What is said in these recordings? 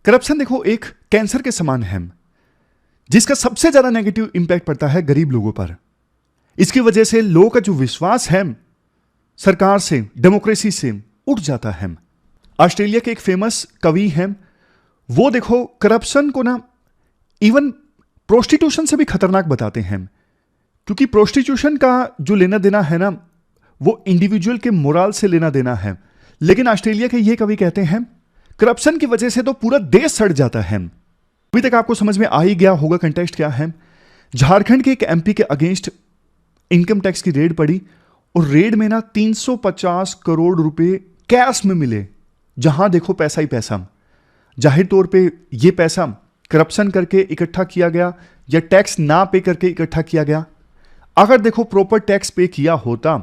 Corruption देखो एक cancer के समान है जिसका सबसे ज्यादा नेगेटिव इंपैक्ट पड़ता है गरीब लोगों पर। इसकी वजह से लोगों का जो विश्वास है सरकार से, डेमोक्रेसी से उठ जाता है। ऑस्ट्रेलिया के एक फेमस कवि हैं, वो देखो करप्शन को ना इवन प्रोस्टिट्यूशन से भी खतरनाक बताते हैं, क्योंकि प्रोस्टिट्यूशन का जो लेना देना है ना वो इंडिविजुअल के मोरल से लेना देना है, लेकिन ऑस्ट्रेलिया के ये कवि कहते हैं करप्शन की वजह से तो पूरा देश सड़ जाता है। अभी तक आपको समझ में आ ही गया होगा कंटेक्स्ट क्या है। झारखंड के एक एमपी के अगेंस्ट इनकम टैक्स की रेड पड़ी और रेड में ना 350 करोड़ रुपए कैश में मिले, जहां देखो पैसा ही पैसा। जाहिर तौर पे ये पैसा करप्शन करके इकट्ठा किया गया या टैक्स ना पे करके इकट्ठा किया गया। अगर देखो प्रॉपर टैक्स पे किया होता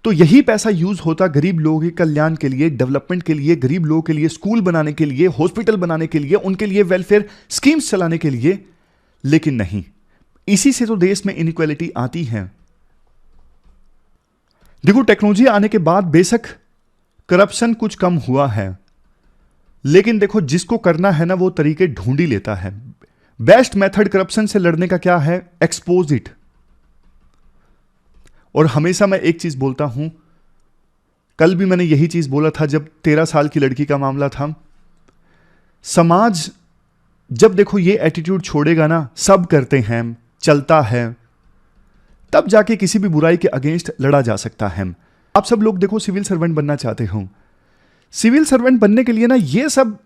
तो यही पैसा यूज होता गरीब लोगों के कल्याण के लिए, डेवलपमेंट के लिए, गरीब लोगों के लिए स्कूल बनाने के लिए, हॉस्पिटल बनाने के लिए, उनके लिए वेलफेयर स्कीम्स चलाने के लिए। लेकिन नहीं, इसी से तो देश में इनइक्वालिटी आती है। देखो टेक्नोलॉजी आने के बाद बेशक करप्शन कुछ कम हुआ है, लेकिन देखो जिसको करना है ना वो तरीके ढूंढ ही लेता है। बेस्ट मेथड करप्शन से लड़ने का क्या है? Expose it. और हमेशा मैं एक चीज बोलता हूं, कल भी मैंने यही चीज बोला था जब 13 साल की लड़की का मामला था। समाज जब देखो ये एटीट्यूड छोड़ेगा ना, सब करते हैं, चलता है, तब जाके किसी भी बुराई के अगेंस्ट लड़ा जा सकता है। आप सब लोग देखो सिविल सर्वेंट बनना चाहते हो। सिविल सर्वेंट बनने के लिए ना ये सब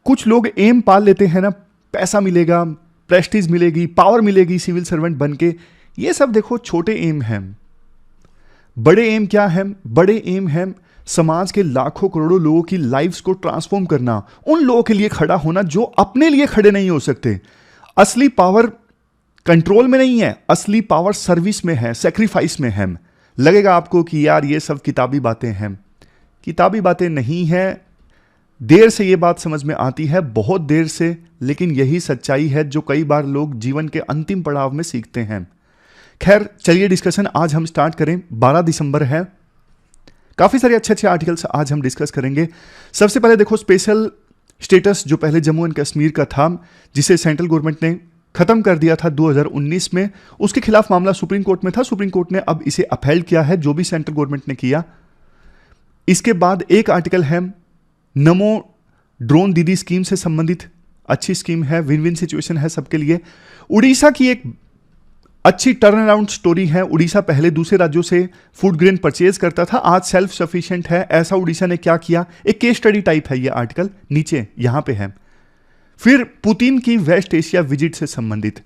कुछ लोग एम पाल लेते हैं ना, पैसा मिलेगा, प्रेस्टीज मिलेगी, पावर मिलेगी सिविल सर्वेंट बन के। ये सब देखो छोटे एम हैं। बड़े एम क्या है? बड़े एम है समाज के लाखों करोड़ों लोगों की लाइफ्स को ट्रांसफॉर्म करना, उन लोगों के लिए खड़ा होना जो अपने लिए खड़े नहीं हो सकते। असली पावर कंट्रोल में नहीं है, असली पावर सर्विस में है, सेक्रीफाइस में है। लगेगा आपको कि यार ये सब किताबी बातें हैं, किताबी बातें नहीं है। देर से ये बात समझ में आती है, बहुत देर से, लेकिन यही सच्चाई है जो कई बार लोग जीवन के अंतिम पड़ाव में सीखते हैं। खैर चलिए डिस्कशन आज हम स्टार्ट करें। 12 दिसंबर है, काफी सारे अच्छे अच्छे आर्टिकल्स आज हम डिस्कस करेंगे। सबसे पहले देखो स्पेशल स्टेटस जो पहले जम्मू एंड कश्मीर का था, जिसे सेंट्रल गवर्नमेंट ने खत्म कर दिया था 2019 में, उसके खिलाफ मामला सुप्रीम कोर्ट में था। सुप्रीम कोर्ट ने अब इसे अपहेल्ड किया है, जो भी सेंट्रल गवर्नमेंट ने किया। इसके बाद एक आर्टिकल है नमो ड्रोन दीदी स्कीम से संबंधित, अच्छी स्कीम है, विन विन सिचुएशन है सबके लिए। उड़ीसा की एक अच्छी टर्न अराउंड स्टोरी है। उड़ीसा पहले दूसरे राज्यों से फूड ग्रेन परचेज करता था, आज सेल्फ सफिशिएंट है। ऐसा उड़ीसा ने क्या किया, एक केस स्टडी टाइप है ये आर्टिकल, नीचे यहां पे है। फिर पुतिन की वेस्ट एशिया विजिट से संबंधित।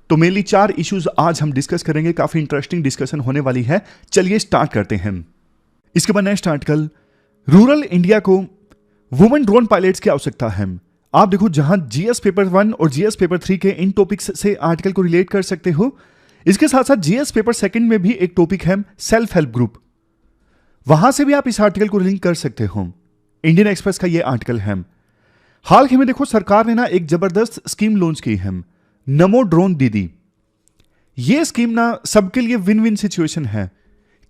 तो मेनली 4 इश्यूज आज हम डिस्कस करेंगे, काफी इंटरेस्टिंग डिस्कशन होने वाली है। चलिए स्टार्ट करते हैं। इसके बाद नेक्स्ट आर्टिकल, रूरल इंडिया को वुमेन ड्रोन पायलट्स की आवश्यकता है। आप देखो जहां जीएस पेपर 1 और जीएस पेपर 3 के इन टॉपिक्स से आर्टिकल को रिलेट कर सकते हो। इसके साथ साथ जीएस पेपर 2 में भी एक टॉपिक है सेल्फ हेल्प ग्रुप, वहां से भी आप इस आर्टिकल को लिंक कर सकते हो। इंडियन एक्सप्रेस का यह आर्टिकल है। हाल ही में देखो सरकार ने ना एक जबरदस्त स्कीम लॉन्च की है, नमो ड्रोन दीदी। यह स्कीम ना सबके लिए विन विन सिचुएशन है।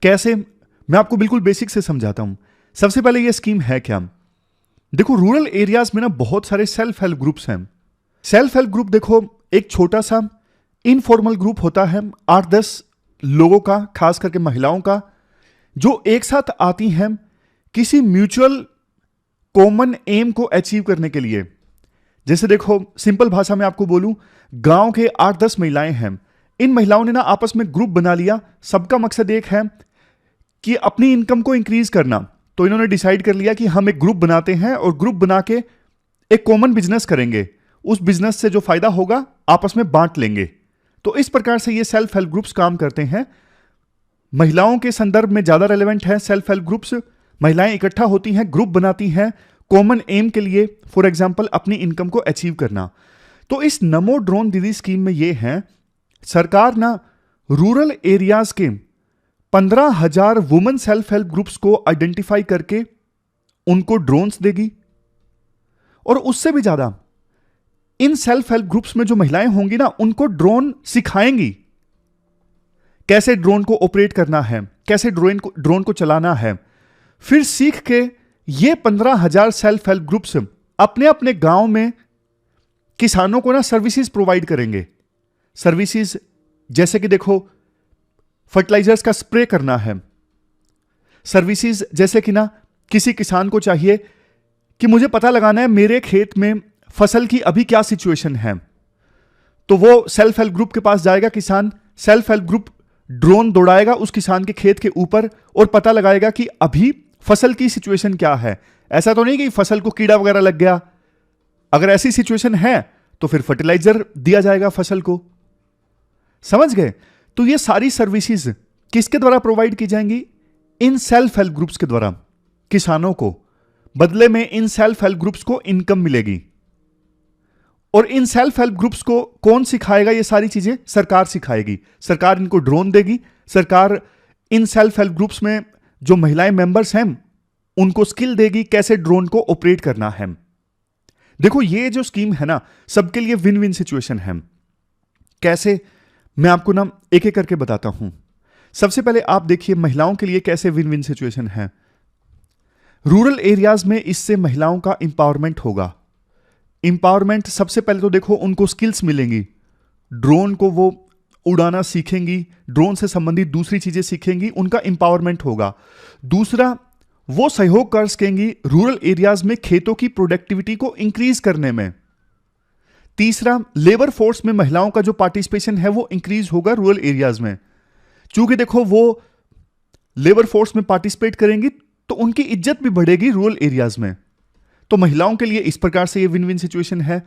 कैसे, मैं आपको बिल्कुल बेसिक से समझाता हूं। सबसे पहले यह स्कीम है क्या, देखो रूरल एरियाज में ना बहुत सारे सेल्फ हेल्प ग्रुप्स हैं। सेल्फ हेल्प ग्रुप देखो एक छोटा सा इनफॉर्मल ग्रुप होता है, 8-10 लोगों का, खास करके महिलाओं का, जो एक साथ आती हैं किसी म्यूचुअल कॉमन एम को अचीव करने के लिए। जैसे देखो सिंपल भाषा में आपको बोलूं, गांव के 8-10 महिलाएं हैं। इन महिलाओं ने ना आपस में ग्रुप बना लिया, सबका मकसद एक है कि अपनी इनकम को इंक्रीज करना। तो इन्होंने डिसाइड कर लिया कि हम एक ग्रुप बनाते हैं और ग्रुप बना के एक कॉमन बिजनेस करेंगे, उस बिजनेस से जो फायदा होगा आपस में बांट लेंगे। तो इस प्रकार से ये सेल्फ हेल्प ग्रुप्स काम करते हैं। महिलाओं के संदर्भ में ज्यादा रेलेवेंट है सेल्फ हेल्प ग्रुप्स। महिलाएं इकट्ठा होती हैं, ग्रुप बनाती हैं कॉमन एम के लिए, फॉर एग्जांपल अपनी इनकम को अचीव करना। तो इस नमो ड्रोन दीदी स्कीम में ये है, सरकार ना रूरल एरियाज के 15,000 वुमेन सेल्फ हेल्प ग्रुप्स को आइडेंटिफाई करके उनको ड्रोन्स देगी, और उससे भी ज्यादा इन सेल्फ हेल्प ग्रुप्स में जो महिलाएं होंगी ना, उनको ड्रोन सिखाएंगी, कैसे ड्रोन को ऑपरेट करना है, कैसे ड्रोन को चलाना है। फिर सीख के ये 15,000 सेल्फ हेल्प ग्रुप्स अपने अपने गांव में किसानों को ना सर्विसेज प्रोवाइड करेंगे। सर्विसेज जैसे कि देखो फर्टिलाइजर्स का स्प्रे करना है, सर्विसेज जैसे कि ना किसी किसान को चाहिए कि मुझे पता लगाना है मेरे खेत में फसल की अभी क्या सिचुएशन है, तो वो सेल्फ हेल्प ग्रुप के पास जाएगा किसान, सेल्फ हेल्प ग्रुप ड्रोन दौड़ाएगा उस किसान के खेत के ऊपर और पता लगाएगा कि अभी फसल की सिचुएशन क्या है। ऐसा तो नहीं कि फसल को कीड़ा वगैरह लग गया, अगर ऐसी सिचुएशन है तो फिर फर्टिलाइजर दिया जाएगा फसल को। समझ गए? तो ये सारी सर्विसेज किसके द्वारा प्रोवाइड की जाएंगी? इन सेल्फ हेल्प ग्रुप्स के द्वारा किसानों को। बदले में इन सेल्फ हेल्प ग्रुप्स को इनकम मिलेगी। और इन सेल्फ हेल्प ग्रुप्स को कौन सिखाएगा ये सारी चीजें? सरकार सिखाएगी। सरकार इनको ड्रोन देगी। सरकार इन सेल्फ हेल्प ग्रुप्स में जो महिलाएं मेंबर्स हैं उनको स्किल देगी कैसे ड्रोन को ऑपरेट करना है। देखो ये जो स्कीम है ना, सबके लिए विन विन सिचुएशन है। कैसे? मैं आपको ना एक एक करके बताता हूं। सबसे पहले आप देखिए महिलाओं के लिए कैसे विन विन सिचुएशन है। रूरल एरियाज में इससे महिलाओं का इंपावरमेंट होगा। इंपावरमेंट सबसे पहले तो देखो उनको स्किल्स मिलेंगी, ड्रोन को वो उड़ाना सीखेंगी, ड्रोन से संबंधित दूसरी चीजें सीखेंगी, उनका इंपावरमेंट होगा। दूसरा, वो सहयोग कर सकेंगी रूरल एरियाज में खेतों की प्रोडक्टिविटी को इंक्रीज करने में। तीसरा, लेबर फोर्स में महिलाओं का जो पार्टिसिपेशन है वो इंक्रीज होगा रूरल एरियाज में। चूंकि देखो वो लेबर फोर्स में पार्टिसिपेट करेंगी तो उनकी इज्जत भी बढ़ेगी रूरल एरियाज में। तो महिलाओं के लिए इस प्रकार से ये विन विन सिचुएशन है।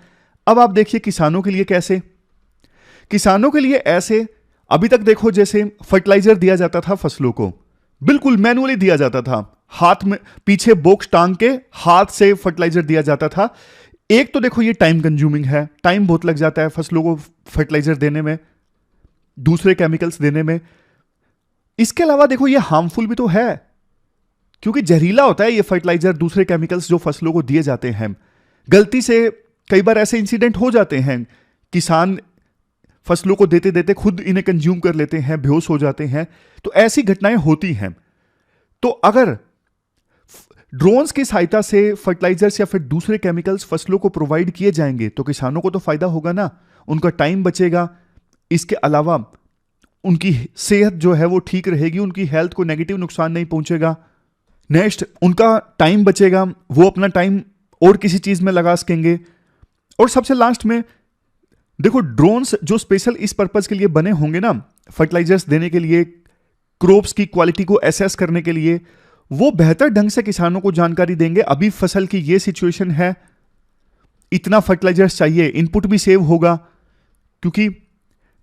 अब आप देखिए किसानों के लिए कैसे। किसानों के लिए ऐसे, अभी तक देखो जैसे फर्टिलाइजर दिया जाता था फसलों को, बिल्कुल मैनुअली दिया जाता था, हाथ में पीछे बॉक्स टांग के हाथ से फर्टिलाइजर दिया जाता था। एक तो देखो ये टाइम कंज्यूमिंग है, टाइम बहुत लग जाता है फसलों को फर्टिलाइजर देने में, दूसरे केमिकल्स देने में। इसके अलावा देखो ये हार्मफुल भी तो है, क्योंकि जहरीला होता है ये फर्टिलाइजर, दूसरे केमिकल्स जो फसलों को दिए जाते हैं। गलती से कई बार ऐसे इंसिडेंट हो जाते हैं, किसान फसलों को देते देते खुद इन्हें कंज्यूम कर लेते हैं, बेहोश हो जाते हैं। तो ऐसी घटनाएं होती हैं। तो अगर ड्रोन्स की सहायता से फर्टिलाइजर्स या फिर दूसरे केमिकल्स फसलों को प्रोवाइड किए जाएंगे तो किसानों को तो फायदा होगा ना, उनका टाइम बचेगा। इसके अलावा उनकी सेहत जो है वो ठीक रहेगी, उनकी हेल्थ को नेगेटिव नुकसान नहीं पहुंचेगा। नेक्स्ट, उनका टाइम बचेगा, वो अपना टाइम और किसी चीज में लगा सकेंगे। और सबसे लास्ट में देखो ड्रोन्स जो स्पेशल इस पर्पज के लिए बने होंगे ना, फर्टिलाइजर्स देने के लिए, क्रॉप्स की क्वालिटी को एसेस करने के लिए, वो बेहतर ढंग से किसानों को जानकारी देंगे। अभी फसल की ये सिचुएशन है, इतना फर्टिलाइजर्स चाहिए, इनपुट भी सेव होगा, क्योंकि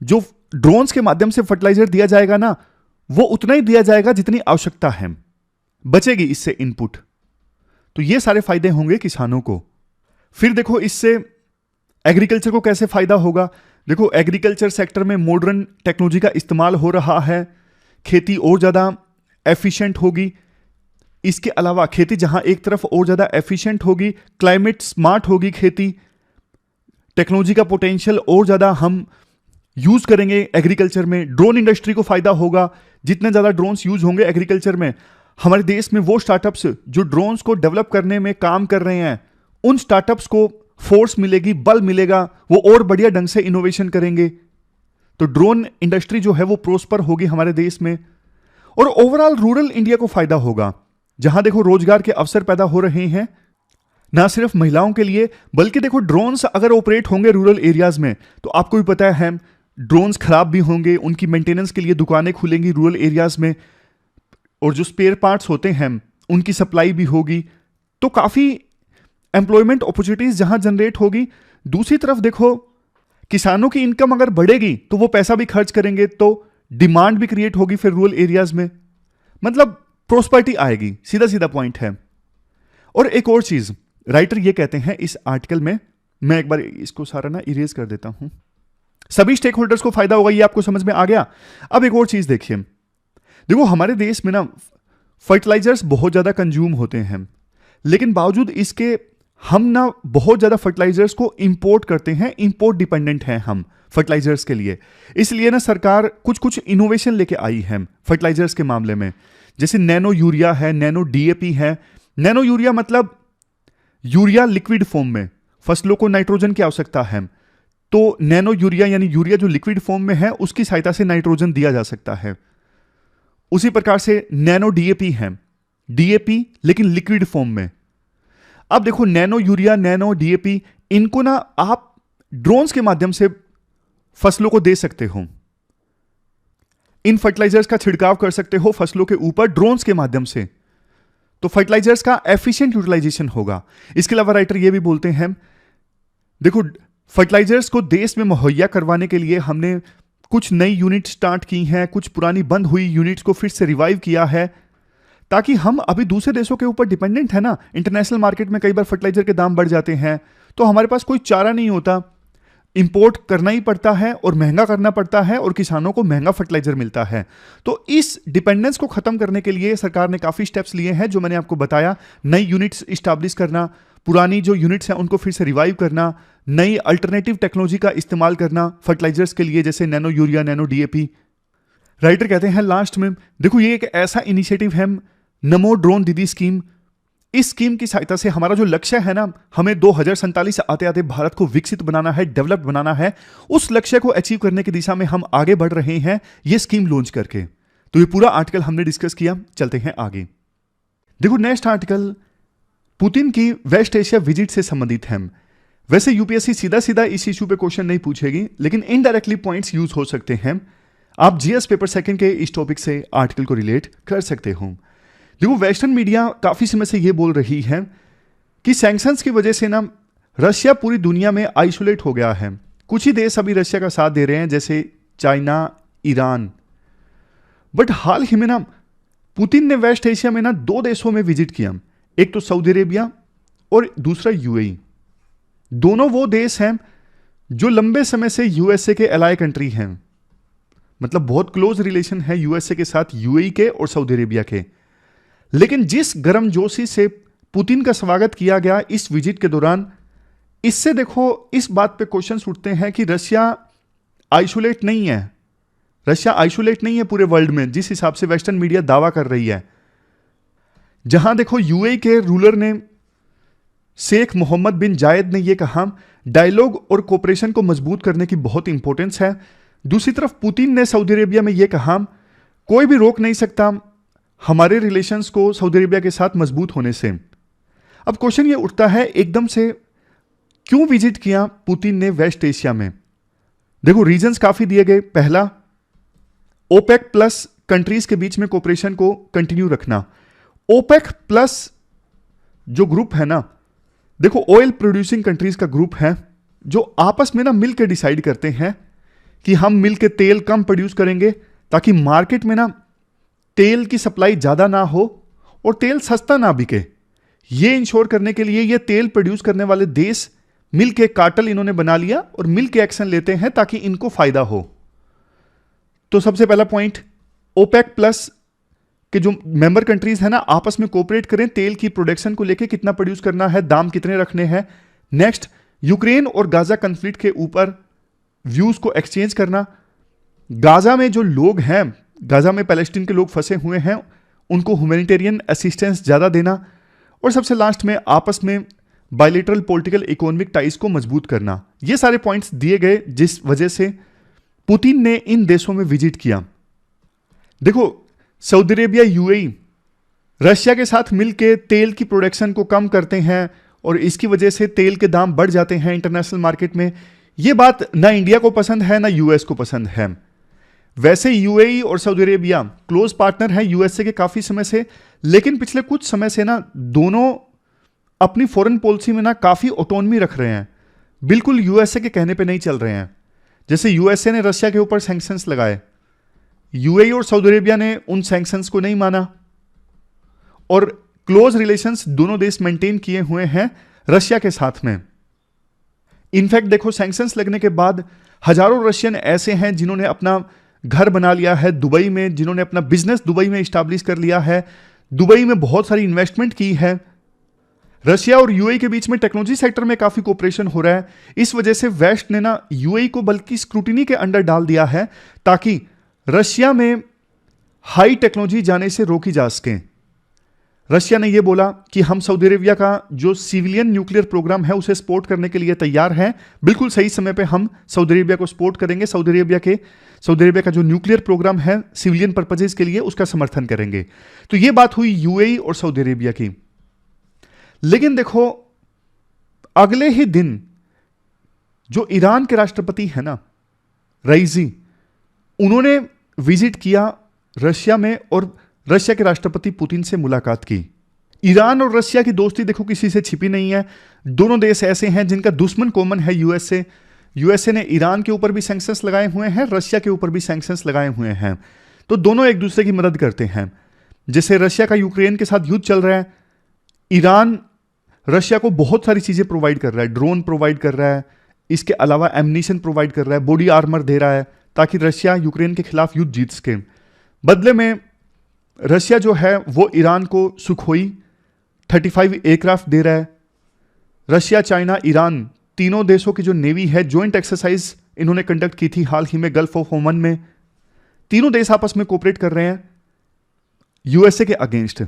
जो ड्रोन्स के माध्यम से फर्टिलाइजर दिया जाएगा ना, वो उतना ही दिया जाएगा जितनी आवश्यकता है, बचेगी इससे इनपुट। तो ये सारे फायदे होंगे किसानों को। फिर देखो इससे एग्रीकल्चर को कैसे फायदा होगा। देखो एग्रीकल्चर सेक्टर में मॉडर्न टेक्नोलॉजी का इस्तेमाल हो रहा है, खेती और ज्यादा एफिशिएंट होगी। इसके अलावा खेती जहां एक तरफ और ज्यादा एफिशिएंट होगी, क्लाइमेट स्मार्ट होगी खेती, टेक्नोलॉजी का पोटेंशियल और ज्यादा हम यूज करेंगे एग्रीकल्चर में। ड्रोन इंडस्ट्री को फायदा होगा, जितने ज्यादा ड्रोन्स यूज होंगे एग्रीकल्चर में, हमारे देश में वो स्टार्टअप्स जो ड्रोन्स को डेवलप करने में काम कर रहे हैं, उन स्टार्टअप्स को फोर्स मिलेगी, बल मिलेगा, वो और बढ़िया ढंग से इनोवेशन करेंगे। तो ड्रोन इंडस्ट्री जो है वो प्रोस्पर होगी हमारे देश में। और ओवरऑल रूरल इंडिया को फायदा होगा, जहां देखो रोजगार के अवसर पैदा हो रहे हैं, ना सिर्फ महिलाओं के लिए, बल्कि देखो ड्रोन्स अगर ऑपरेट होंगे रूरल एरियाज में तो आपको भी पता है ड्रोन्स खराब भी होंगे, उनकी मेंटेनेंस के लिए दुकानें खुलेंगी रूरल एरियाज में, और जो स्पेयर पार्ट्स होते हैं उनकी सप्लाई भी होगी। तो काफी एम्प्लॉयमेंट अपॉर्चुनिटीज जहां जनरेट होगी। दूसरी तरफ देखो किसानों की इनकम अगर बढ़ेगी तो वो पैसा भी खर्च करेंगे, तो डिमांड भी क्रिएट होगी फिर रूरल एरियाज में, मतलब प्रोस्पेरिटी आएगी, सीधा सीधा पॉइंट है। और एक और चीज राइटर ये कहते हैं इस आर्टिकल में, मैं एक बार इसको सारा ना इरेज कर देता हूं। सभी स्टेक होल्डर्स को फायदा होगा, ये आपको समझ में आ गया। अब एक और चीज देखिए, देखो हमारे देश में ना फर्टिलाइजर्स बहुत ज्यादा कंज्यूम होते हैं, लेकिन बावजूद इसके हम ना बहुत ज्यादा फर्टिलाइजर्स को इंपोर्ट करते हैं, इंपोर्ट डिपेंडेंट हैं हम फर्टिलाइजर्स के लिए। इसलिए ना सरकार कुछ कुछ इनोवेशन लेके आई है फर्टिलाइजर्स के मामले में, जैसे नैनो यूरिया है, नैनो डीएपी है। नैनो यूरिया मतलब यूरिया लिक्विड फॉर्म में, फसलों को नाइट्रोजन की आवश्यकता है, तो नैनो यूरिया यानी यूरिया जो लिक्विड फॉर्म में है उसकी सहायता से नाइट्रोजन दिया जा सकता है। उसी प्रकार से नैनो डीएपी है, डीएपी लेकिन लिक्विड फॉर्म में। अब देखो नैनो यूरिया, नैनो डीएपी, इनको ना आप ड्रोन्स के माध्यम से फसलों को दे सकते हो। इन फर्टिलाइजर्स का छिड़काव कर सकते हो फसलों के ऊपर ड्रोन्स के माध्यम से, तो फर्टिलाइजर्स का एफिशिएंट यूटिलाइजेशन होगा। इसके अलावा राइटर ये भी बोलते हैं, देखो फर्टिलाइजर्स को देश में मुहैया करवाने के लिए हमने कुछ नई यूनिट स्टार्ट की हैं, कुछ पुरानी बंद हुई यूनिट्स को फिर से रिवाइव किया है, ताकि हम अभी दूसरे देशों के ऊपर डिपेंडेंट है ना। इंटरनेशनल मार्केट में कई बार फर्टिलाइजर के दाम बढ़ जाते हैं, तो हमारे पास कोई चारा नहीं होता, इंपोर्ट करना ही पड़ता है और महंगा करना पड़ता है और किसानों को महंगा फर्टिलाइजर मिलता है। तो इस डिपेंडेंस को खत्म करने के लिए सरकार ने काफी स्टेप्स लिए हैं, जो मैंने आपको बताया। नई यूनिट्स इस्टेब्लिश करना, पुरानी जो यूनिट्स हैं उनको फिर से रिवाइव करना, नई अल्टरनेटिव टेक्नोलॉजी का इस्तेमाल करना फर्टिलाइजर्स के लिए, जैसे nano urea, nano DAP. Writer कहते हैं लास्ट में, देखो ये एक ऐसा इनिशिएटिव है, नमो ड्रोन दीदी स्कीम। इस स्कीम की सहायता से हमारा जो लक्ष्य है ना, हमें 2047 से आते आते भारत को विकसित बनाना है, डेवलप्ड बनाना है, उस लक्ष्य को अचीव करने की दिशा में हम आगे बढ़ रहे हैं ये स्कीम लॉन्च करके। तो ये पूरा आर्टिकल हमने डिस्कस किया, चलते हैं आगे। देखो नेक्स्ट आर्टिकल पुतिन की वेस्ट एशिया विजिट से संबंधित है। वैसे यूपीएससी सीधा सीधा इस इशू पे क्वेश्चन नहीं पूछेगी, लेकिन इनडायरेक्टली पॉइंट्स यूज हो सकते हैं। आप जीएस पेपर सेकंड के इस टॉपिक से आर्टिकल को रिलेट कर सकते हो। देखो वेस्टर्न मीडिया काफी समय से यह बोल रही है कि सैंक्शंस की वजह से ना रशिया पूरी दुनिया में आइसोलेट हो गया है। कुछ ही देश अभी रशिया का साथ दे रहे हैं, जैसे चाइना, ईरान। बट हाल ही में ना पुतिन ने वेस्ट एशिया में ना 2 देशों में विजिट किया, एक तो सऊदी अरेबिया और दूसरा यूएई। दोनों वो देश हैं जो लंबे समय से यूएसए के एलाय कंट्री हैं, मतलब बहुत क्लोज रिलेशन है यूएसए के साथ यूएई के और सऊदी अरेबिया के। लेकिन जिस गर्मजोशी से पुतिन का स्वागत किया गया इस विजिट के दौरान, इससे देखो इस बात पे क्वेश्चंस उठते हैं कि रशिया आइसोलेट नहीं है। रशिया आइसोलेट नहीं है पूरे वर्ल्ड में, जिस हिसाब से वेस्टर्न मीडिया दावा कर रही है। जहां देखो यूएई के रूलर ने, शेख मोहम्मद बिन जायद ने यह कहा, डायलॉग और कोऑपरेशन को मजबूत करने की बहुत इंपॉर्टेंस है। दूसरी तरफ पुतिन ने सऊदी अरेबिया में यह कहा, कोई भी रोक नहीं सकता हमारे रिलेशंस को सऊदी अरेबिया के साथ मजबूत होने से। अब क्वेश्चन ये उठता है एकदम से, क्यों विजिट किया पुतिन ने वेस्ट एशिया में? देखो रीजंस काफी दिए गए। पहला, ओपेक प्लस कंट्रीज के बीच में कोऑपरेशन को कंटिन्यू रखना। ओपेक प्लस जो ग्रुप है ना, देखो ऑयल प्रोड्यूसिंग कंट्रीज का ग्रुप है जो आपस में ना मिलकर डिसाइड करते हैं कि हम मिलकर तेल कम प्रोड्यूस करेंगे ताकि मार्केट में ना तेल की सप्लाई ज्यादा ना हो और तेल सस्ता ना बिके। ये इंश्योर करने के लिए ये तेल प्रोड्यूस करने वाले देश मिलके कार्टेल इन्होंने बना लिया और मिलके एक्शन लेते हैं ताकि इनको फायदा हो। तो सबसे पहला पॉइंट, ओपेक प्लस के जो मेंबर कंट्रीज है ना आपस में कोऑपरेट करें, तेल की प्रोडक्शन को लेके कितना प्रोड्यूस करना है, दाम कितने रखने हैं। नेक्स्ट, यूक्रेन और गाजा कन्फ्लिक्ट के ऊपर व्यूज को एक्सचेंज करना। गाजा में जो लोग हैं, गाजा में पैलेस्टीन के लोग फंसे हुए हैं, उनको ह्यूमैनिटेरियन असिस्टेंस ज्यादा देना। और सबसे लास्ट में आपस में बायलैटरल पॉलिटिकल इकोनॉमिक टाइज को मजबूत करना। ये सारे पॉइंट्स दिए गए जिस वजह से पुतिन ने इन देशों में विजिट किया। देखो सऊदी अरेबिया, यूएई रशिया के साथ मिलकर तेल की प्रोडक्शन को कम करते हैं और इसकी वजह से तेल के दाम बढ़ जाते हैं इंटरनेशनल मार्केट में। यह बात ना इंडिया को पसंद है ना यूएस को पसंद है। वैसे यूएई और सऊदी अरेबिया क्लोज पार्टनर है यूएसए के काफी समय से, लेकिन पिछले कुछ समय से ना दोनों अपनी फॉरेन पॉलिसी में ना काफी ऑटोनॉमी रख रहे हैं, बिल्कुल यूएसए के कहने पे नहीं चल रहे हैं। जैसे यूएसए ने रशिया के ऊपर सैंक्शंस लगाए, यूएई और सऊदी अरेबिया ने उन सैंक्शंस को नहीं माना और क्लोज रिलेशंस दोनों देश मेंटेन किए हुए हैं रशिया के साथ में। इनफैक्ट देखो सैंक्शंस लगने के बाद हजारों रशियन ऐसे हैं जिन्होंने अपना घर बना लिया है दुबई में, जिन्होंने अपना बिजनेस दुबई में इस्टेब्लिश कर लिया है, दुबई में बहुत सारी इन्वेस्टमेंट की है। रशिया और यूएई के बीच में टेक्नोलॉजी सेक्टर में काफी कोऑपरेशन हो रहा है। इस वजह से वेस्ट ने ना यूएई को बल्कि स्क्रूटिनी के अंडर डाल दिया है ताकि रशिया में हाई टेक्नोलॉजी जाने से रोकी जा सके। रशिया ने यह बोला कि हम सऊदी अरेबिया का जो सिविलियन न्यूक्लियर प्रोग्राम है उसे सपोर्ट करने के लिए तैयार हैं। बिल्कुल सही समय पे हम सऊदी अरेबिया को सपोर्ट करेंगे। सऊदी अरेबिया का जो न्यूक्लियर प्रोग्राम है सिविलियन पर्पजेज के लिए उसका समर्थन करेंगे। तो यह बात हुई यूएई और सऊदी अरेबिया की। लेकिन देखो अगले ही दिन जो ईरान के राष्ट्रपति है ना रईसी, उन्होंने विजिट किया रशिया में और रशिया के राष्ट्रपति पुतिन से मुलाकात की। ईरान और रशिया की दोस्ती देखो किसी से छिपी नहीं है। दोनों देश ऐसे हैं जिनका दुश्मन कॉमन है यूएसए। यूएसए ने ईरान के ऊपर भी सैंक्शंस लगाए हुए हैं, रशिया के ऊपर भी सैंक्शंस लगाए हुए हैं। तो दोनों एक दूसरे की मदद करते हैं। जैसे रशिया का यूक्रेन के साथ युद्ध चल रहा है, ईरान रशिया को बहुत सारी चीजें प्रोवाइड कर रहा है, ड्रोन प्रोवाइड कर रहा है, इसके अलावा एम्यूनिशन प्रोवाइड कर रहा है, बॉडी आर्मर दे रहा है ताकि रशिया यूक्रेन के खिलाफ युद्ध जीत सके। बदले में रशिया जो है वो ईरान को सुखोई 35 एयरक्राफ्ट दे रहा है। रशिया, चाइना, ईरान तीनों देशों की जो नेवी है ज्वाइंट एक्सरसाइज इन्होंने कंडक्ट की थी हाल ही में गल्फ ऑफ ओमन में। तीनों देश आपस में कोऑपरेट कर रहे हैं यूएसए के अगेंस्ट।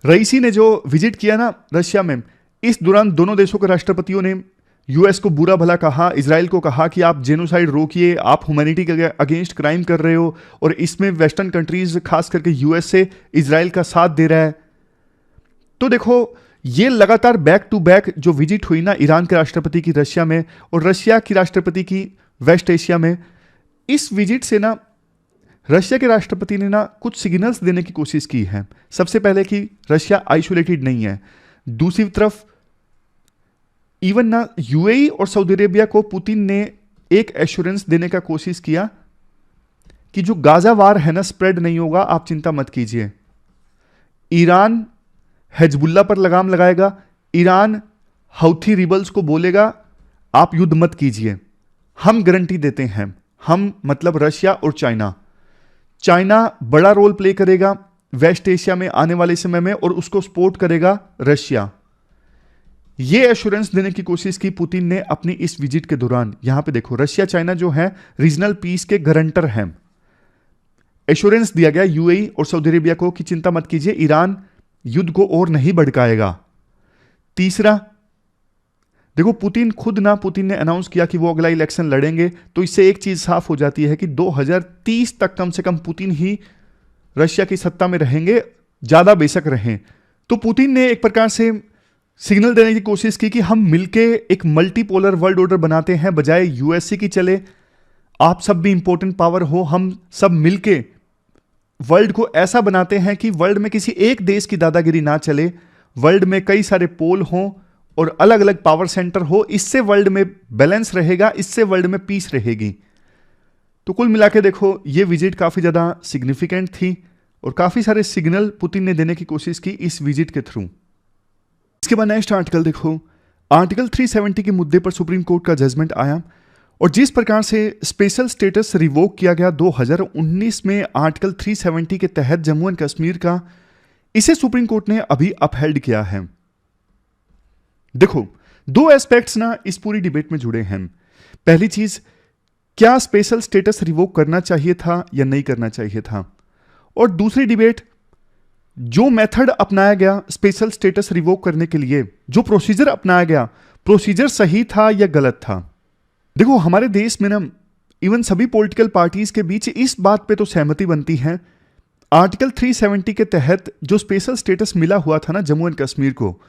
रईसी ने जो विजिट किया ना रशिया में, इस दौरान दोनों देशों के राष्ट्रपतियों ने यूएस को बुरा भला कहा, इजराइल को कहा कि आप जेनोसाइड रोकिए, आप ह्यूमैनिटी के अगेंस्ट क्राइम कर रहे हो, और इसमें वेस्टर्न कंट्रीज खास करके यूएसए इजराइल का साथ दे रहा है। तो देखो ये लगातार बैक टू बैक जो विजिट हुई ना ईरान के राष्ट्रपति की रशिया में और रशिया की राष्ट्रपति की वेस्ट एशिया में, इस विजिट से ना रशिया के राष्ट्रपति ने ना कुछ सिग्नल्स देने की कोशिश की है। सबसे पहले कि रशिया आइसोलेटेड नहीं है, दूसरी तरफ इवन ना यूएई और सऊदी अरेबिया को पुतिन ने एक एश्योरेंस देने का कोशिश किया कि जो गाजा वार है ना स्प्रेड नहीं होगा, आप चिंता मत कीजिए। ईरान हिजबुल्लाह पर लगाम लगाएगा, ईरान हौथी रिबल्स को बोलेगा आप युद्ध मत कीजिए, हम गारंटी देते हैं। हम मतलब रशिया और चाइना बड़ा रोल प्ले करेगा वेस्ट एशिया में आने वाले समय में और उसको सपोर्ट करेगा रशिया। यह एश्योरेंस देने की कोशिश की पुतिन ने अपनी इस विजिट के दौरान। यहां पे देखो रशिया चाइना जो है रीजनल पीस के गारंटर हैं। एश्योरेंस दिया गया यूएई और सऊदी अरेबिया को कि चिंता मत कीजिए, ईरान युद्ध को और नहीं भड़काएगा। तीसरा देखो पुतिन ने अनाउंस किया कि वो अगला इलेक्शन लड़ेंगे, तो इससे एक चीज साफ हो जाती है कि 2030 तक कम से कम पुतिन ही रशिया की सत्ता में रहेंगे, ज्यादा बेशक रहें। तो पुतिन ने एक प्रकार से सिग्नल देने की कोशिश की कि हम मिलके एक मल्टीपोलर वर्ल्ड ऑर्डर बनाते हैं, बजाय यूएसए की चले आप सब भी इंपॉर्टेंट पावर हो, हम सब मिलके वर्ल्ड को ऐसा बनाते हैं कि वर्ल्ड में किसी एक देश की दादागिरी ना चले, वर्ल्ड में कई सारे पोल हों और अलग अलग पावर सेंटर हो। इससे वर्ल्ड में बैलेंस रहेगा, इससे वर्ल्ड में पीस रहेगी। तो कुल मिला के देखो ये विजिट काफी ज्यादा सिग्निफिकेंट थी और काफी सारे सिग्नल पुतिन ने देने की कोशिश की इस विजिट के थ्रू। इसके बाद नेक्स्ट आर्टिकल देखो, आर्टिकल 370 के मुद्दे पर सुप्रीम कोर्ट का जजमेंट आया और जिस प्रकार से स्पेशल स्टेटस रिवोक किया गया 2019 में आर्टिकल 370 के तहत जम्मू एंड कश्मीर का, इसे सुप्रीम कोर्ट ने अभी अपहेल्ड किया है। देखो दो एस्पेक्ट्स ना इस पूरी डिबेट में जुड़े हैं। पहली चीज, क्या स्पेशल स्टेटस रिवोक करना चाहिए था या नहीं करना चाहिए था, और दूसरी डिबेट जो मेथड अपनाया गया स्पेशल स्टेटस रिवोक करने के लिए, जो प्रोसीजर अपनाया गया, प्रोसीजर सही था या गलत था। देखो हमारे देश में ना इवन सभी पॉलिटिकल पार्टीज के बीच इस बात पे तो सहमति बनती है, आर्टिकल 370 के तहत जो स्पेशल स्टेटस मिला हुआ था ना जम्मू एंड कश्मीर को,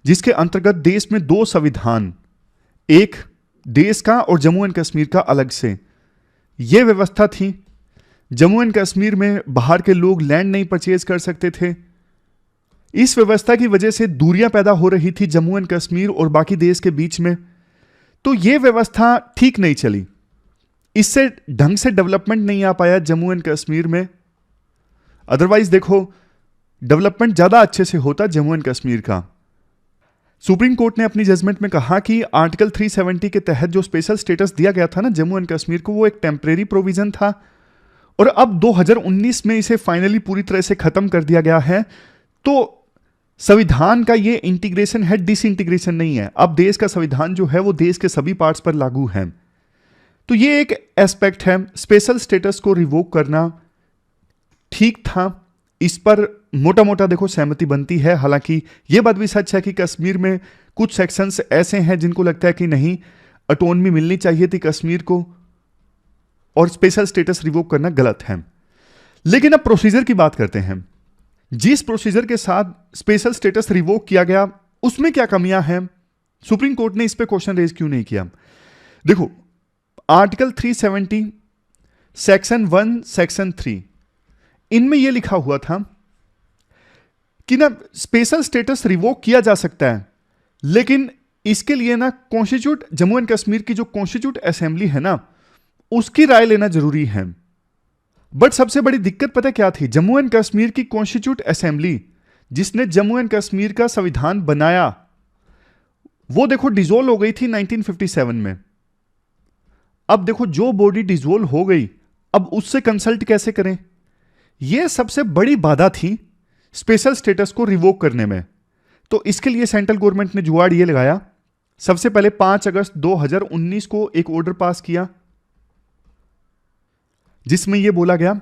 जिसके अंतर्गत देश में दो संविधान, एक देश का और जम्मू एंड कश्मीर का अलग से, यह व्यवस्था थी। जम्मू एंड कश्मीर में बाहर के लोग लैंड नहीं परचेज कर सकते थे। इस व्यवस्था की वजह से दूरियां पैदा हो रही थी जम्मू एंड कश्मीर और बाकी देश के बीच में। तो यह व्यवस्था ठीक नहीं चली, इससे ढंग से डेवलपमेंट नहीं आ पाया जम्मू एंड कश्मीर में। अदरवाइज देखो डेवलपमेंट ज्यादा अच्छे से होता जम्मू एंड कश्मीर का। सुप्रीम कोर्ट ने अपनी जजमेंट में कहा कि आर्टिकल 370 के तहत जो स्पेशल स्टेटस दिया गया था ना जम्मू एंड कश्मीर को, वो एक टेम्परेरी प्रोविजन था और अब 2019 में इसे फाइनली पूरी तरह से खत्म कर दिया गया है। तो संविधान का ये इंटीग्रेशन है, डिसइंटीग्रेशन नहीं है। अब देश का संविधान जो है वो देश के सभी पार्ट्स पर लागू है। तो ये एक एस्पेक्ट है, स्पेशल स्टेटस को रिवोक करना ठीक था, इस पर मोटा मोटा देखो सहमति बनती है। हालांकि यह बात भी सच है कि कश्मीर में कुछ सेक्शंस ऐसे हैं जिनको लगता है कि नहीं, ऑटोनॉमी मिलनी चाहिए थी कश्मीर को और स्पेशल स्टेटस रिवोक करना गलत है। लेकिन अब प्रोसीजर की बात करते हैं। जिस प्रोसीजर के साथ स्पेशल स्टेटस रिवोक किया गया उसमें क्या कमियां हैं, सुप्रीम कोर्ट ने इस पे क्वेश्चन रेज क्यों नहीं किया? देखो, आर्टिकल 370 सेक्शन 1 सेक्शन 3 इनमें यह लिखा हुआ था कि ना स्पेशल स्टेटस रिवोक किया जा सकता है, लेकिन इसके लिए ना कॉन्स्टिट्यूट जम्मू एंड कश्मीर की जो कॉन्स्टिट्यूट असेंबली है ना उसकी राय लेना जरूरी है। बट सबसे बड़ी दिक्कत पता क्या थी? जम्मू एंड कश्मीर की कॉन्स्टिट्यूट असेंबली जिसने जम्मू एंड कश्मीर का संविधान बनाया वो देखो डिसोल्व हो गई थी 1957 में। अब देखो जो बॉडी डिसोल्व हो गई अब उससे कंसल्ट कैसे करें? यह सबसे बड़ी बाधा थी स्पेशल स्टेटस को रिवोक करने में। तो इसके लिए सेंट्रल गवर्नमेंट ने जुगाड़ यह लगाया, सबसे पहले 5 अगस्त 2019 को एक ऑर्डर पास किया जिसमें यह बोला गया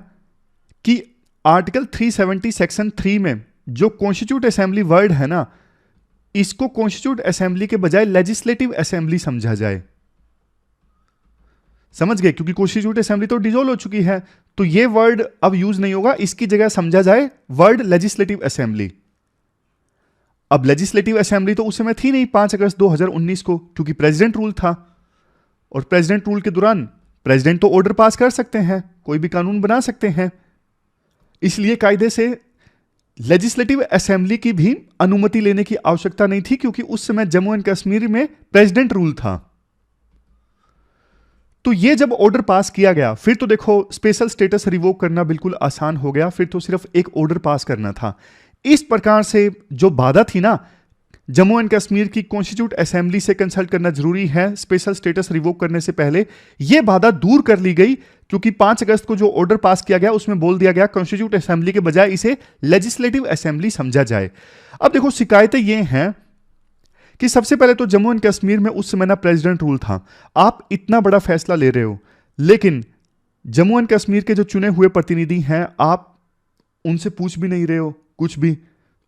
कि आर्टिकल 370 सेक्शन 3 में जो कॉन्स्टिट्यूट असेंबली वर्ड है ना इसको कॉन्स्टिट्यूट असेंबली के बजाय लेजिस्लेटिव असेंबली समझा जाए। समझ गए? क्योंकि कॉन्स्टिट्यूट असेंबली तो डिसॉल्व हो चुकी है, तो ये वर्ड अब यूज नहीं होगा, इसकी जगह समझा जाए वर्ड लेजिस्लेटिव असेंबली। अब लेजिस्लेटिव असेंबली तो उस समय थी नहीं 5 अगस्त 2019 को, क्योंकि प्रेसिडेंट रूल था और प्रेसिडेंट रूल के दौरान प्रेसिडेंट तो ऑर्डर पास कर सकते हैं, कोई भी कानून बना सकते हैं, इसलिए कायदे से लेजिस्लेटिव असेंबली की भी अनुमति लेने की आवश्यकता नहीं थी, क्योंकि उस समय जम्मू एंड कश्मीर में प्रेसिडेंट रूल था। तो यह जब ऑर्डर पास किया गया फिर तो देखो स्पेशल स्टेटस रिवोक करना बिल्कुल आसान हो गया, फिर तो सिर्फ एक ऑर्डर पास करना था। इस प्रकार से जो बाधा थी ना, जम्मू एंड कश्मीर की कॉन्स्टिट्यूट असेंबली से कंसल्ट करना जरूरी है स्पेशल स्टेटस रिवोक करने से पहले, यह बाधा दूर कर ली गई, क्योंकि 5 अगस्त को जो ऑर्डर पास किया गया उसमें बोल दिया गया कॉन्स्टिट्यूट असेंबली के बजाय इसे लेजिस्लेटिव असेंबली समझा जाए। अब देखो शिकायतें यह हैं कि सबसे पहले तो जम्मू एंड कश्मीर में उस समय ना प्रेसिडेंट रूल था, आप इतना बड़ा फैसला ले रहे हो, लेकिन जम्मू एंड कश्मीर के जो चुने हुए प्रतिनिधि हैं आप उनसे पूछ भी नहीं रहे हो कुछ भी,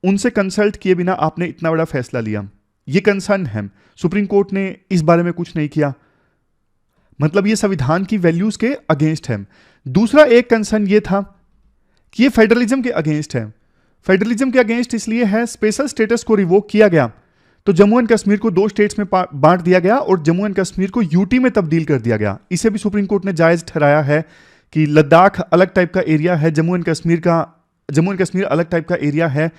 उनसे कंसल्ट किए बिना आपने इतना बड़ा फैसला लिया, यह कंसर्न है। सुप्रीम कोर्ट ने इस बारे में कुछ नहीं किया, मतलब यह संविधान की वैल्यूज के अगेंस्ट है। दूसरा एक कंसर्न यह था कि यह फेडरलिज्म के अगेंस्ट है। फेडरलिज्म के अगेंस्ट इसलिए है, स्पेशल स्टेटस को रिवोक किया गया तो जम्मू एंड कश्मीर को 2 स्टेट्स में बांट दिया गया और जम्मू एंड कश्मीर को यूटी में तब्दील कर दिया गया। इसे भी सुप्रीम कोर्ट ने जायज ठहराया है कि लद्दाख अलग टाइप का एरिया है, जम्मू एंड कश्मीर अलग टाइप का एरिया है।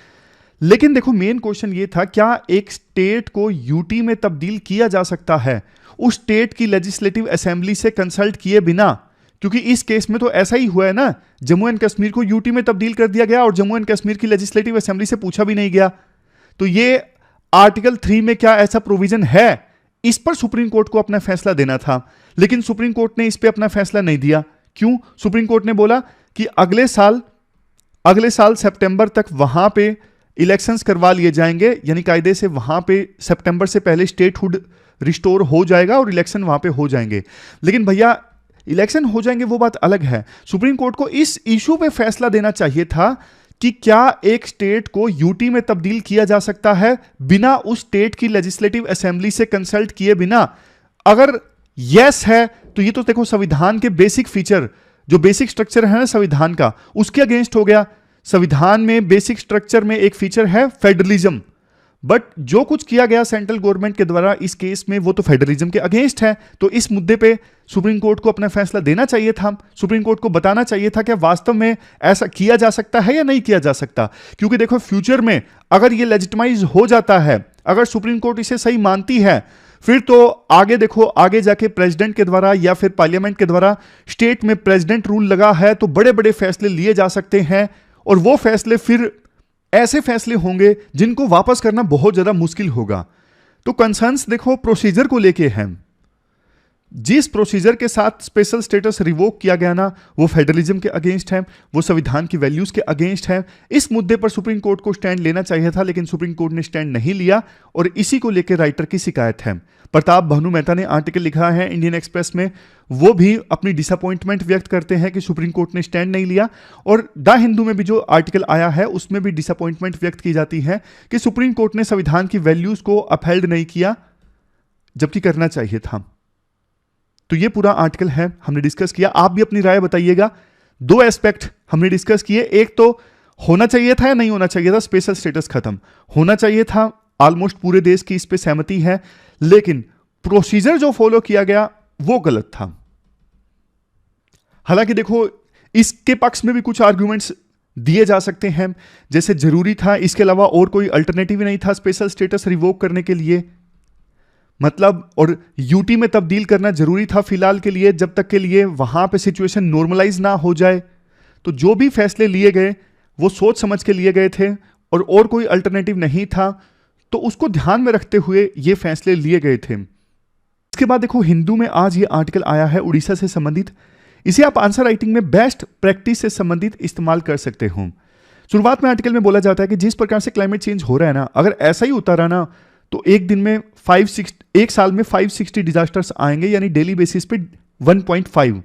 लेकिन देखो मेन क्वेश्चन ये था, क्या एक स्टेट को यूटी में तब्दील किया जा सकता है उस स्टेट की लेजिस्लेटिव असेंबली से कंसल्ट किए बिना? क्योंकि इस केस में तो ऐसा ही हुआ है ना, जम्मू एंड कश्मीर को यूटी में तब्दील कर दिया गया और जम्मू एंड कश्मीर की लेजिस्लेटिव असेंबली से पूछा भी नहीं गया। तो ये आर्टिकल 3 में क्या ऐसा प्रोविजन है? इस पर सुप्रीम कोर्ट को अपना फैसला देना था, लेकिन सुप्रीम कोर्ट ने इस पर अपना फैसला नहीं दिया। क्यों? सुप्रीम कोर्ट ने बोला कि अगले साल सितंबर तक वहां पे इलेक्शंस करवा लिए जाएंगे, यानी कायदे से वहां पे सितंबर से पहले स्टेटहुड रिस्टोर हो जाएगा और इलेक्शन वहां पे हो जाएंगे। लेकिन भैया इलेक्शन हो जाएंगे वो बात अलग है, सुप्रीम कोर्ट को इस इशू पे फैसला देना चाहिए था कि क्या एक स्टेट को यूटी में तब्दील किया जा सकता है बिना उस स्टेट की लेजिस्लेटिव असेंबली से कंसल्ट किए बिना। अगर यस है तो ये तो देखो संविधान के बेसिक फीचर, जो बेसिक स्ट्रक्चर है ना संविधान का, उसके अगेंस्ट हो गया। संविधान में बेसिक स्ट्रक्चर में एक फीचर है फेडरलिज्म, बट जो कुछ किया गया सेंट्रल गवर्नमेंट के द्वारा इस केस में वो तो फेडरलिज्म के अगेंस्ट है। तो इस मुद्दे पे सुप्रीम कोर्ट को अपना फैसला देना चाहिए था, सुप्रीम कोर्ट को बताना चाहिए था कि वास्तव में ऐसा किया जा सकता है या नहीं किया जा सकता। क्योंकि देखो फ्यूचर में अगर ये लेजिटिमाइज हो जाता है, अगर सुप्रीम कोर्ट इसे सही मानती है, फिर तो आगे देखो आगे जाके प्रेसिडेंट के द्वारा या फिर पार्लियामेंट के द्वारा स्टेट में प्रेसिडेंट रूल लगा है तो बड़े बड़े फैसले लिए जा सकते हैं, और वो फैसले फिर ऐसे फैसले होंगे जिनको वापस करना बहुत ज्यादा मुश्किल होगा। तो कंसर्न्स देखो प्रोसीजर को लेके हैं। जिस प्रोसीजर के साथ स्पेशल स्टेटस रिवोक किया गया ना, वो फेडरलिज्म के अगेंस्ट है, वो संविधान की वैल्यूज के अगेंस्ट है। इस मुद्दे पर सुप्रीम कोर्ट को स्टैंड लेना चाहिए था, लेकिन सुप्रीम कोर्ट ने स्टैंड नहीं लिया और इसी को लेकर राइटर की शिकायत है। प्रताप भानु मेहता ने आर्टिकल लिखा है इंडियन एक्सप्रेस में, वो भी अपनी डिसअपॉइंटमेंट व्यक्त करते हैं कि सुप्रीम कोर्ट ने स्टैंड नहीं लिया। और द हिंदू में भी जो आर्टिकल आया है उसमें भी डिसअपॉइंटमेंट व्यक्त की जाती है कि सुप्रीम कोर्ट ने संविधान की वैल्यूज को अपहेल्ड नहीं किया, जबकि करना चाहिए था। तो ये पूरा आर्टिकल है, हमने डिस्कस किया। आप भी अपनी राय बताइएगा। दो एस्पेक्ट हमने डिस्कस किए, एक तो होना चाहिए था या नहीं होना चाहिए था स्पेशल स्टेटस खत्म, होना चाहिए था, ऑलमोस्ट पूरे देश की इस पे सहमति है, लेकिन प्रोसीजर जो फॉलो किया गया वो गलत था। हालांकि देखो इसके पक्ष में भी कुछ आर्ग्यूमेंट्स दिए जा सकते हैं, जैसे जरूरी था, इसके अलावा और कोई अल्टरनेटिव नहीं था स्पेशल स्टेटस रिवोक करने के लिए, मतलब, और यूटी में तब्दील करना जरूरी था फिलहाल के लिए, जब तक के लिए वहां पे सिचुएशन नॉर्मलाइज ना हो जाए। तो जो भी फैसले लिए गए वो सोच समझ के लिए गए थे और कोई अल्टरनेटिव नहीं था, तो उसको ध्यान में रखते हुए ये फैसले लिए गए थे। इसके बाद देखो हिंदू में आज ये आर्टिकल आया है उड़ीसा से संबंधित, इसे आप आंसर राइटिंग में बेस्ट प्रैक्टिस से संबंधित इस्तेमाल कर सकते हो। शुरुआत में आर्टिकल में बोला जाता है कि जिस प्रकार से क्लाइमेट चेंज हो रहा है ना, अगर ऐसा ही होता रहा ना तो एक दिन में एक साल में 560 डिजास्टर्स आएंगे, यानी डेली बेसिस पे 1.5,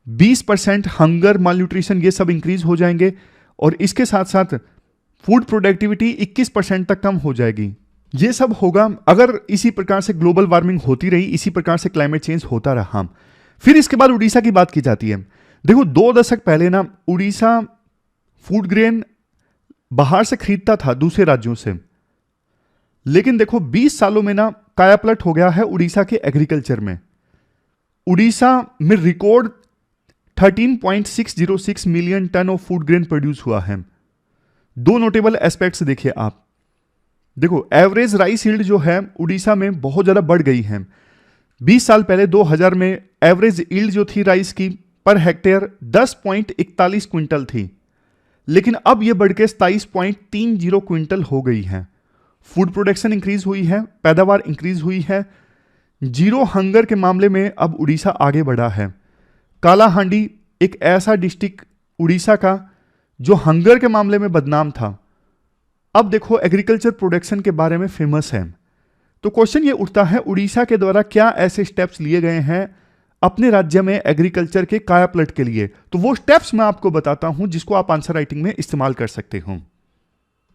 20% हंगर, मालन्यूट्रिशन ये सब इंक्रीज हो जाएंगे और इसके साथ साथ फूड प्रोडक्टिविटी 21% तक कम हो जाएगी। ये सब होगा अगर इसी प्रकार से ग्लोबल वार्मिंग होती रही, इसी प्रकार से क्लाइमेट चेंज होता रहा। फिर इसके बाद उड़ीसा की बात की जाती है। देखो 2 दशक पहले ना उड़ीसा फूड ग्रेन बाहर से खरीदता था दूसरे राज्यों से, लेकिन देखो 20 सालों में ना कायापलट हो गया है उड़ीसा के एग्रीकल्चर में। उड़ीसा में record 13.606 million ton of food grain produced हुआ है। दो नोटेबल एस्पेक्ट्स देखिए आप। देखो एवरेज राइस यील्ड जो है उड़ीसा में बहुत ज्यादा बढ़ गई है। 20 साल पहले 2000 में एवरेज यील्ड जो थी राइस की पर हेक्टेयर 10.41 क्विंटल थी, लेकिन अब यह बढ़ के 27.30 क्विंटल हो गई है। फूड प्रोडक्शन इंक्रीज हुई है, पैदावार इंक्रीज हुई है। जीरो हंगर के मामले में अब उड़ीसा आगे बढ़ा है। कालाहांडी एक ऐसा डिस्ट्रिक्ट उड़ीसा का जो हंगर के मामले में बदनाम था, अब देखो एग्रीकल्चर प्रोडक्शन के बारे में फेमस है। तो क्वेश्चन ये उठता है उड़ीसा के द्वारा क्या ऐसे स्टेप्स लिए गए हैं अपने राज्य में एग्रीकल्चर के कायापलट के लिए। तो वो स्टेप्स मैं आपको बताता हूं जिसको आप आंसर राइटिंग में इस्तेमाल कर सकते हो।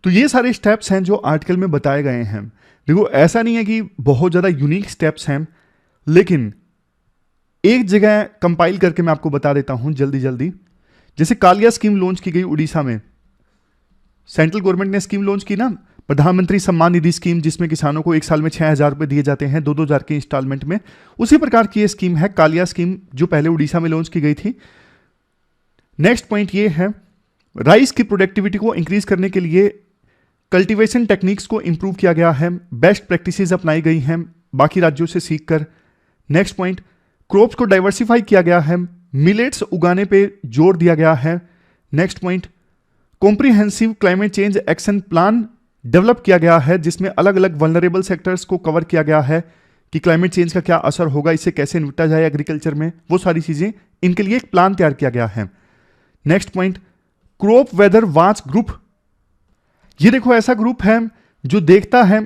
तो ये सारे स्टेप्स हैं जो आर्टिकल में बताए गए हैं। देखो ऐसा नहीं है कि बहुत ज़्यादा यूनिक स्टेप्स हैं, लेकिन एक जगह कंपाइल करके मैं आपको बता देता हूं जल्दी जल्दी। जैसे कालिया स्कीम लॉन्च की गई उड़ीसा में, सेंट्रल गवर्नमेंट ने स्कीम लॉन्च की ना, प्रधानमंत्री सम्मान निधि स्कीम, जिसमें किसानों को एक साल में 6,000 रुपये दिए जाते हैं 2-2 हज़ार के इंस्टॉलमेंट में। उसी प्रकार की ये स्कीम है कालिया स्कीम जो पहले उड़ीसा में लॉन्च की गई थी। नेक्स्ट पॉइंट ये है राइस की प्रोडक्टिविटी को इंक्रीज करने के लिए कल्टीवेशन टेक्निक्स को इंप्रूव किया गया है, बेस्ट प्रैक्टिसेस अपनाई गई हैं बाकी राज्यों से सीखकर। नेक्स्ट पॉइंट क्रॉप्स को डाइवर्सिफाई किया गया है, मिलेट्स उगाने पे जोर दिया गया है। Next point comprehensive climate change action plan develop किया गया है जिसमें अलग अलग वल्नरेबल सेक्टर्स को कवर किया गया है कि क्लाइमेट चेंज का क्या असर होगा, इससे कैसे निपटा जाए एग्रीकल्चर में, वो सारी चीजें, इनके लिए एक प्लान तैयार किया गया है। Next point crop weather watch group, ये देखो ऐसा ग्रुप है जो देखता है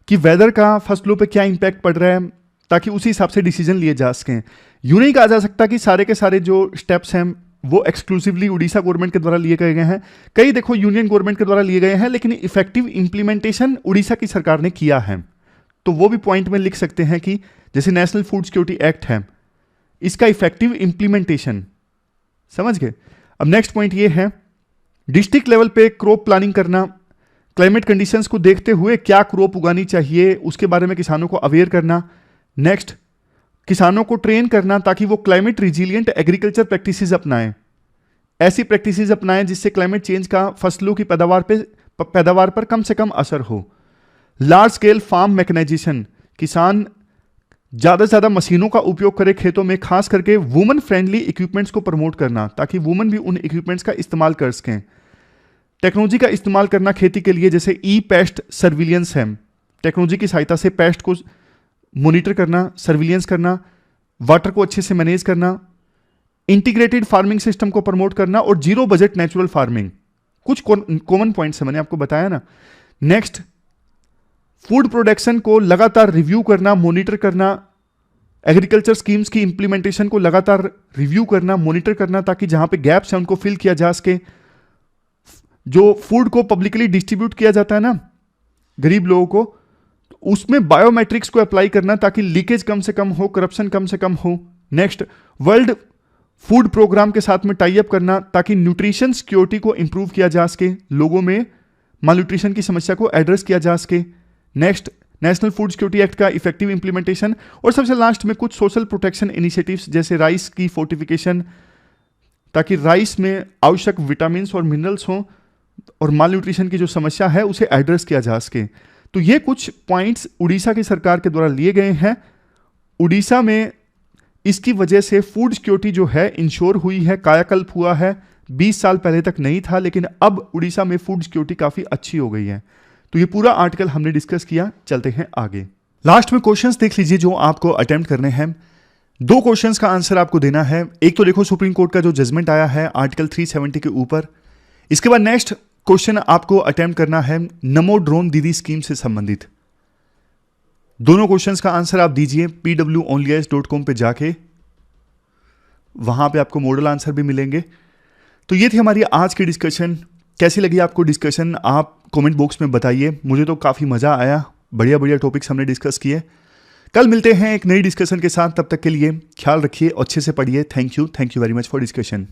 कि वेदर का फसलों पे क्या इंपैक्ट पड़ रहा है ताकि उसी हिसाब से डिसीजन लिए जा सकें। यूं नहीं कहा जा सकता कि सारे के सारे जो स्टेप्स हैं वो एक्सक्लूसिवली उड़ीसा गवर्नमेंट के द्वारा लिए गए हैं, कई देखो यूनियन गवर्नमेंट के द्वारा लिए गए हैं, लेकिन इफेक्टिव इंप्लीमेंटेशन उड़ीसा की सरकार ने किया है। तो वो भी पॉइंट में लिख सकते हैं कि जैसे नेशनल फूड सिक्योरिटी एक्ट है, इसका इफेक्टिव इंप्लीमेंटेशन, समझ गए। अब नेक्स्ट पॉइंट ये है डिस्ट्रिक्ट लेवल पे क्रॉप प्लानिंग करना, क्लाइमेट कंडीशंस को देखते हुए क्या क्रॉप उगानी चाहिए उसके बारे में किसानों को अवेयर करना। नेक्स्ट किसानों को ट्रेन करना ताकि वो क्लाइमेट रिजिलियंट एग्रीकल्चर प्रैक्टिसेस अपनाएं, ऐसी प्रैक्टिसेस अपनाएं जिससे क्लाइमेट चेंज का फसलों की पैदावार पर कम से कम असर हो। लार्ज स्केल फार्म मैकेनाइजेशन, किसान ज़्यादा से ज़्यादा मशीनों का उपयोग करें खेतों में, खास करके वुमन फ्रेंडली इक्विपमेंट्स को प्रमोट करना ताकि वुमन भी उन इक्विपमेंट्स का इस्तेमाल कर सकें। टेक्नोलॉजी का इस्तेमाल करना खेती के लिए, जैसे ई पेस्ट सर्विलियंस है, टेक्नोलॉजी की सहायता से पेस्ट को मॉनिटर करना, सर्विलियंस करना। वाटर को अच्छे से मैनेज करना, इंटीग्रेटेड फार्मिंग सिस्टम को प्रमोट करना और जीरो बजट नेचुरल फार्मिंग, कुछ कॉमन पॉइंट्स है, मैंने आपको बताया ना। नेक्स्ट, फूड प्रोडक्शन को लगातार रिव्यू करना, मॉनिटर करना, एग्रीकल्चर स्कीम्स की इंप्लीमेंटेशन को लगातार रिव्यू करना, मॉनिटर करना, ताकि जहां पे गैप्स हैं उनको फिल किया जा सके। जो फूड को पब्लिकली डिस्ट्रीब्यूट किया जाता है ना गरीब लोगों को, उसमें बायोमेट्रिक्स को अप्लाई करना ताकि लीकेज कम से कम हो, करप्शन कम से कम हो। नेक्स्ट, वर्ल्ड फूड प्रोग्राम के साथ में टाई अप करना ताकि न्यूट्रिशन सिक्योरिटी को इंप्रूव किया जा सके, लोगों में मालन्यूट्रिशन की समस्या को एड्रेस किया जा सके। Next, national food security act का इफेक्टिव इंप्लीमेंटेशन। और सबसे लास्ट में कुछ सोशल प्रोटेक्शन इनिशिएटिव्स जैसे राइस की फोर्टिफिकेशन, ताकि राइस में आवश्यक विटामिन और मिनरल्स हों और मालन्यूट्रिशन की जो समस्या है उसे एड्रेस किया जा सके। तो ये कुछ पॉइंट्स उड़ीसा की सरकार के द्वारा लिए गए हैं। उड़ीसा में इसकी वजह से फूड सिक्योरिटी जो है इंश्योर हुई है, कायाकल्प हुआ है। 20 साल पहले तक नहीं था, लेकिन अब उड़ीसा में फूड सिक्योरिटी काफी अच्छी हो गई है। तो ये पूरा आर्टिकल हमने डिस्कस किया। चलते हैं आगे। लास्ट में क्वेश्चंस देख लीजिए जो आपको अटेम्प्ट करने हैं। 2 क्वेश्चंस का आंसर आपको देना है। एक तो देखो सुप्रीम कोर्ट का जो जजमेंट आया है आर्टिकल 370 के ऊपर। इसके बाद नेक्स्ट क्वेश्चन आपको अटेम्प्ट करना है नमो ड्रोन दीदी स्कीम से संबंधित। दोनों क्वेश्चंस का आंसर आप दीजिए pwonlyis.com पे जाके, वहां पे आपको मॉडल आंसर भी मिलेंगे। तो ये थी हमारी आज की डिस्कशन। कैसी लगी आपको डिस्कशन, आप कमेंट बॉक्स में बताइए। मुझे तो काफी मजा आया, बढ़िया बढ़िया टॉपिक्स हमने डिस्कस किए। कल मिलते हैं एक नई डिस्कशन के साथ, तब तक के लिए ख्याल रखिए, अच्छे से पढ़िए। Thank you very much for discussion.